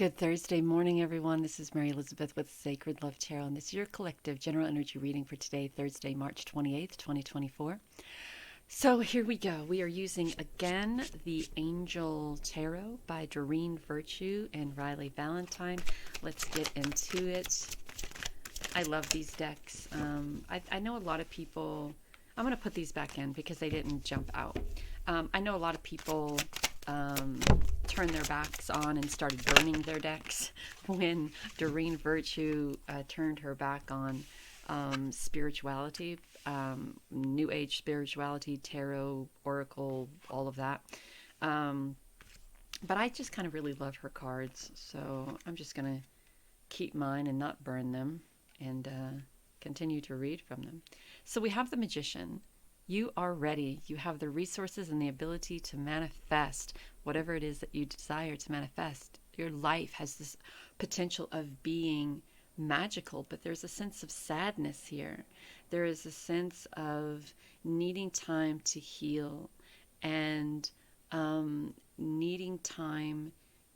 Good Thursday morning, everyone. This is Mary Elizabeth with Sacred Love Tarot, and this is your collective general energy reading for today, Thursday, March 28th, 2024. So here we go. We are using again the Angel Tarot by Doreen Virtue and Riley Valentine. Let's get into it. I love these decks. I know a lot of people. I'm going to put these back in because they didn't jump out. I know a lot of people turned their backs on and started burning their decks when Doreen Virtue turned her back on spirituality, New Age spirituality, tarot, oracle, all of that. But I just kind of really love her cards, so I'm just going to keep mine and not burn them and continue to read from them. So we have the Magician. You are ready. You have the resources and the ability to manifest whatever it is that you desire to manifest. Your life has this potential of being magical, but there's a sense of sadness here. There is a sense of needing time to heal and needing time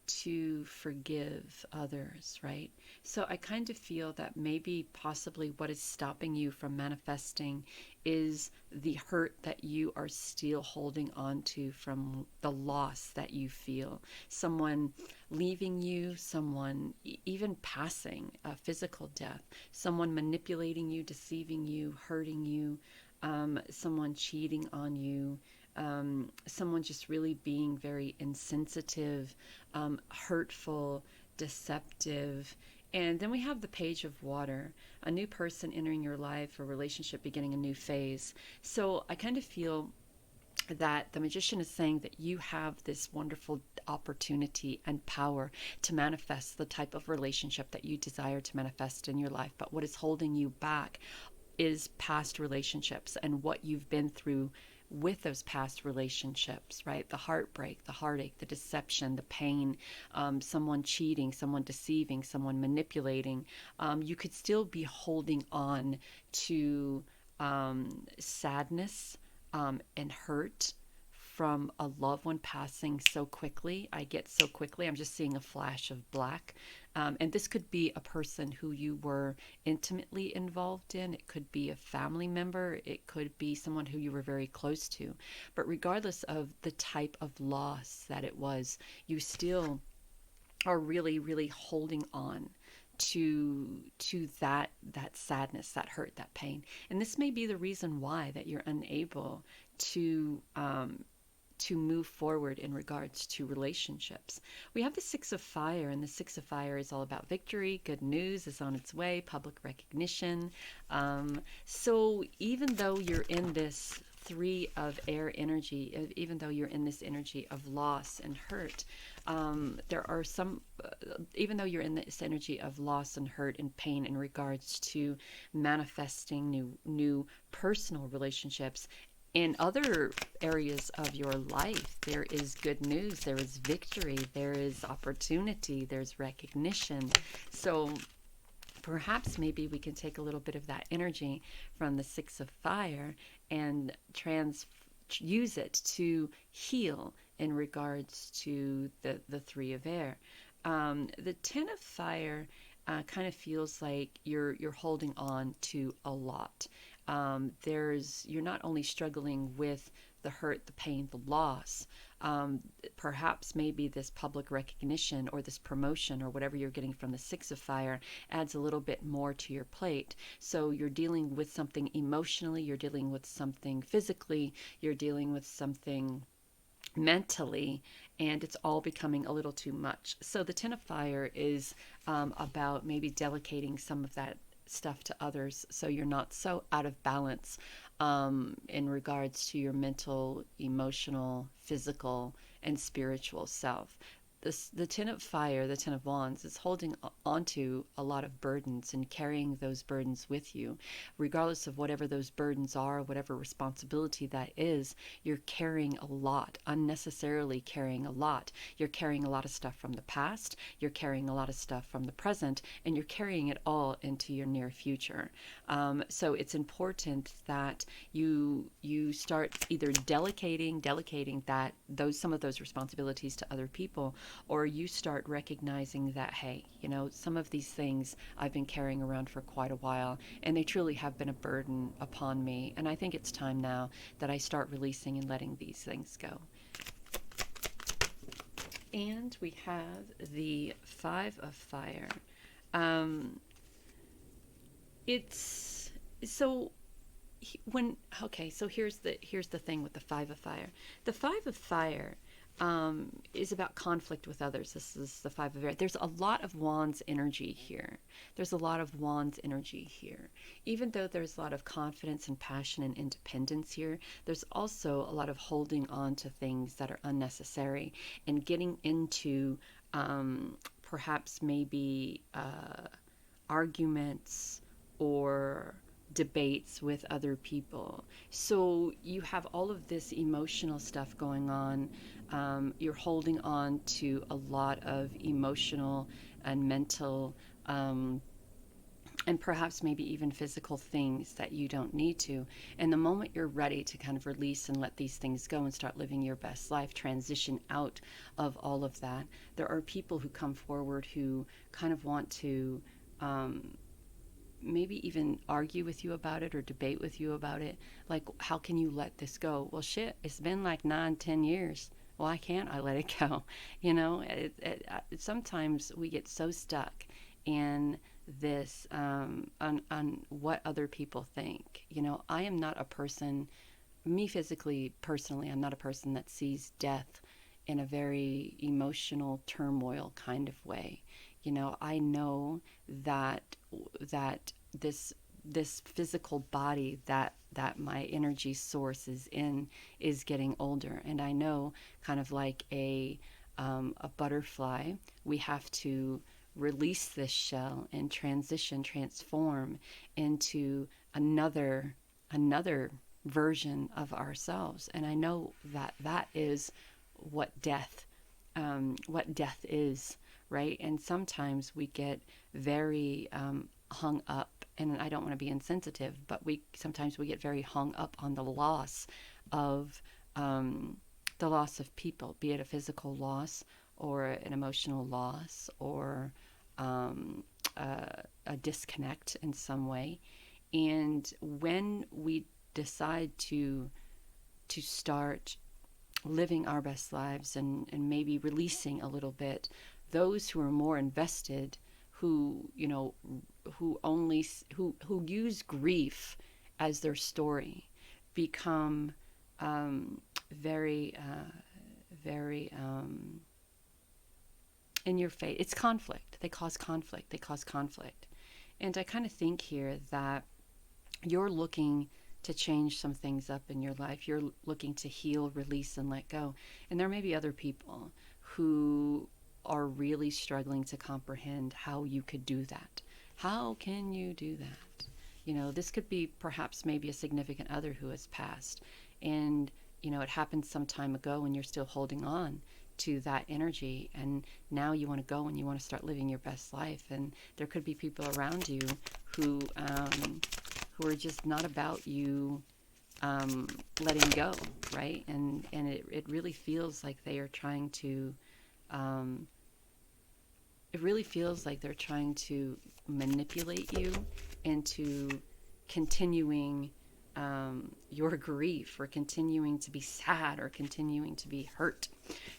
to forgive others, right? So I kind of feel that maybe possibly what is stopping you from manifesting is the hurt that you are still holding on to from the loss that you feel. Someone leaving you, someone even passing, a physical death, someone manipulating you, deceiving you, hurting you, someone cheating on you, someone just really being very insensitive, hurtful, deceptive. And then we have the Page of Water, a new person entering your life, a relationship beginning a new phase. So I kind of feel that the Magician is saying that you have this wonderful opportunity and power to manifest the type of relationship that you desire to manifest in your life. But what is holding you back is past relationships and what you've been through with those past relationships, right? The heartbreak, the heartache, the deception, the pain, someone cheating, someone deceiving, someone manipulating. You could still be holding on to sadness and hurt from a loved one passing so quickly. I get so quickly. I'm just seeing a flash of black. And this could be a person who you were intimately involved in. It could be a family member. It could be someone who you were very close to. But regardless of the type of loss that it was, you still are really, really holding on to that sadness, that hurt, that pain. And this may be the reason why that you're unable to move forward in regards to relationships. We have the Six of Fire, and the Six of Fire is all about victory. Good news is on its way, public recognition. So even though you're in this Three of Air energy, even though you're in this energy of loss and hurt, there are some, even though you're in this energy of loss and hurt and pain in regards to manifesting new personal relationships, in other areas of your life, there is good news, there is victory, there is opportunity, there's recognition. So perhaps maybe we can take a little bit of that energy from the Six of Fire and use it to heal in regards to the Three of Air. The Ten of Fire kind of feels like you're holding on to a lot. You're not only struggling with the hurt, the pain, the loss, perhaps maybe this public recognition or this promotion or whatever you're getting from the Six of Fire adds a little bit more to your plate. So you're dealing with something emotionally, you're dealing with something physically, you're dealing with something mentally, and it's all becoming a little too much. So the Ten of Fire is about maybe delegating some of that stuff to others so you're not so out of balance in regards to your mental, emotional, physical, and spiritual self. The Ten of Fire, the Ten of Wands, is holding onto a lot of burdens and carrying those burdens with you. Regardless of whatever those burdens are, whatever responsibility that is, you're carrying a lot, unnecessarily carrying a lot. You're carrying a lot of stuff from the past, you're carrying a lot of stuff from the present, and you're carrying it all into your near future. So it's important that you start either delegating some of those responsibilities to other people, or you start recognizing that, hey, some of these things I've been carrying around for quite a while, and they truly have been a burden upon me. And I think it's time now that I start releasing and letting these things go. And we have the Five of Fire. It's so so here's the thing with the Five of Fire. The Five of Fire is about conflict with others. This is the Five of Air. There's a lot of Wands energy here. Even though there's a lot of confidence and passion and independence here, there's also a lot of holding on to things that are unnecessary and getting into perhaps maybe arguments or debates with other people. So you have all of this emotional stuff going on. You're holding on to a lot of emotional and mental and perhaps maybe even physical things that you don't need to. And the moment you're ready to kind of release and let these things go and start living your best life, transition out of all of that, there are people who come forward who kind of want to maybe even argue with you about it or debate with you about it. Like, how can you let this go? Well, shit, it's been like 9-10 years. Why can't I let it go? Sometimes we get so stuck in this on what other people think. I am not a person, me personally, I'm not a person that sees death in a very emotional turmoil kind of way. I know that this physical body that my energy source is in is getting older, and I know, kind of like a butterfly, we have to release this shell and transform into another version of ourselves. And I know that is what death is, right? And sometimes we get very hung up, and I don't want to be insensitive, but sometimes we get very hung up on the loss of people, be it a physical loss or an emotional loss or a disconnect in some way. And when we decide to start living our best lives and maybe releasing a little bit, those who are more invested, who use grief as their story, become very in your face. It's conflict. They cause conflict. And I kind of think here that you're looking to change some things up in your life. You're looking to heal, release, and let go. And there may be other people who are really struggling to comprehend how you could do that. How can you do that? This could be perhaps maybe a significant other who has passed, and it happened some time ago and you're still holding on to that energy, and now you want to go and you want to start living your best life. And there could be people around you who are just not about you letting go, right? And it really feels like they are trying to manipulate you into continuing your grief, or continuing to be sad, or continuing to be hurt.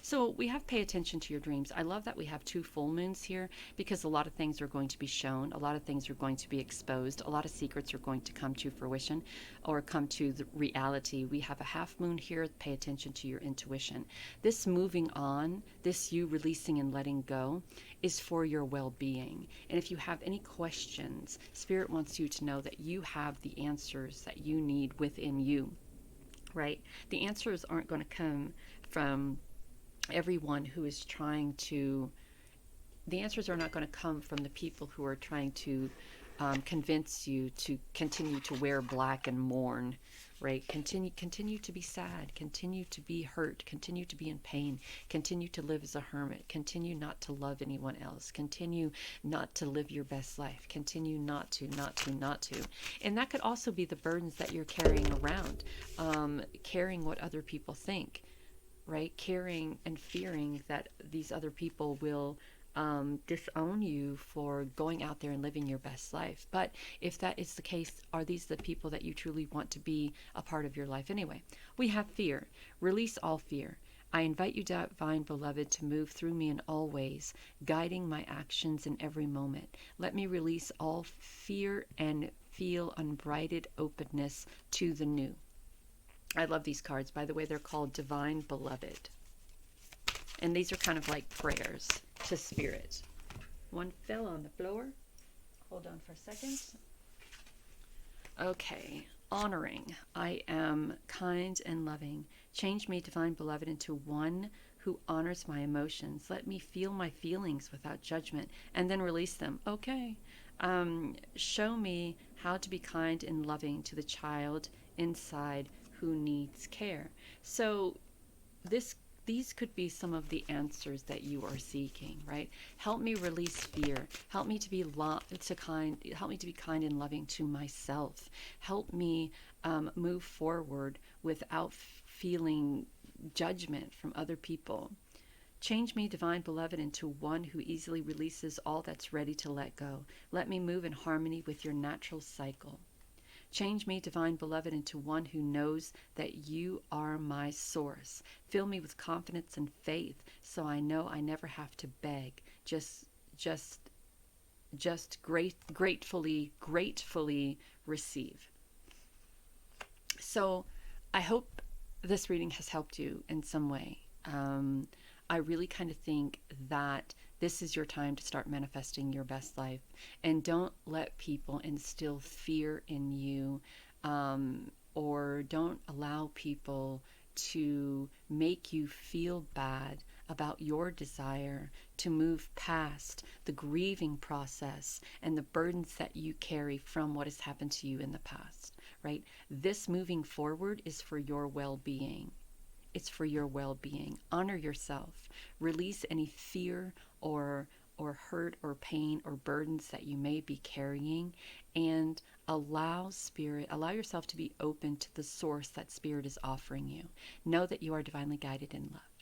So we have pay attention to your dreams. I love that we have 2 full moons here, because a lot of things are going to be shown, a lot of things are going to be exposed, a lot of secrets are going to come to fruition or come to the reality. We have a half moon here. Pay attention to your intuition. This moving on, this you releasing and letting go, is for your well-being. And if you have any questions, Spirit wants you to know that you have the answers that you need within you, right? The answers aren't going to come from everyone who is the answers are not going to come from the people who are trying to convince you to continue to wear black and mourn, right? Continue to be sad, continue to be hurt, continue to be in pain, continue to live as a hermit, continue not to love anyone else, continue not to live your best life, continue not to. And that could also be the burdens that you're carrying around, caring what other people think. right? Caring and fearing that these other people will disown you for going out there and living your best life. But if that is the case, are these the people that you truly want to be a part of your life anyway? We have fear. Release all fear. I invite you, divine beloved, to move through me in all ways, guiding my actions in every moment. Let me release all fear and feel unbridled openness to the new. I love these cards. By the way, they're called Divine Beloved. And these are kind of like prayers to spirit. One fell on the floor. Hold on for a second. Okay. Honoring. I am kind and loving. Change me, divine beloved, into one who honors my emotions. Let me feel my feelings without judgment and then release them. Okay. Show me how to be kind and loving to the child inside who needs care. So these could be some of the answers that you are seeking, right? Help me release fear. Help me to be help me to be kind and loving to myself. Help me move forward without feeling judgment from other people. Change me, divine beloved, into one who easily releases all that's ready to let go. Let me move in harmony with your natural cycle. Change me, divine beloved, into one who knows that you are my source. Fill me with confidence and faith so I know I never have to beg. Just gratefully receive. So I hope this reading has helped you in some way. I really kind of think that this is your time to start manifesting your best life. And don't let people instill fear in you, or don't allow people to make you feel bad about your desire to move past the grieving process and the burdens that you carry from what has happened to you in the past, right? This moving forward is for your well-being. It's for your well-being. Honor yourself. Release any fear or hurt or pain or burdens that you may be carrying, and allow yourself to be open to the source that spirit is offering you. Know that you are divinely guided in love.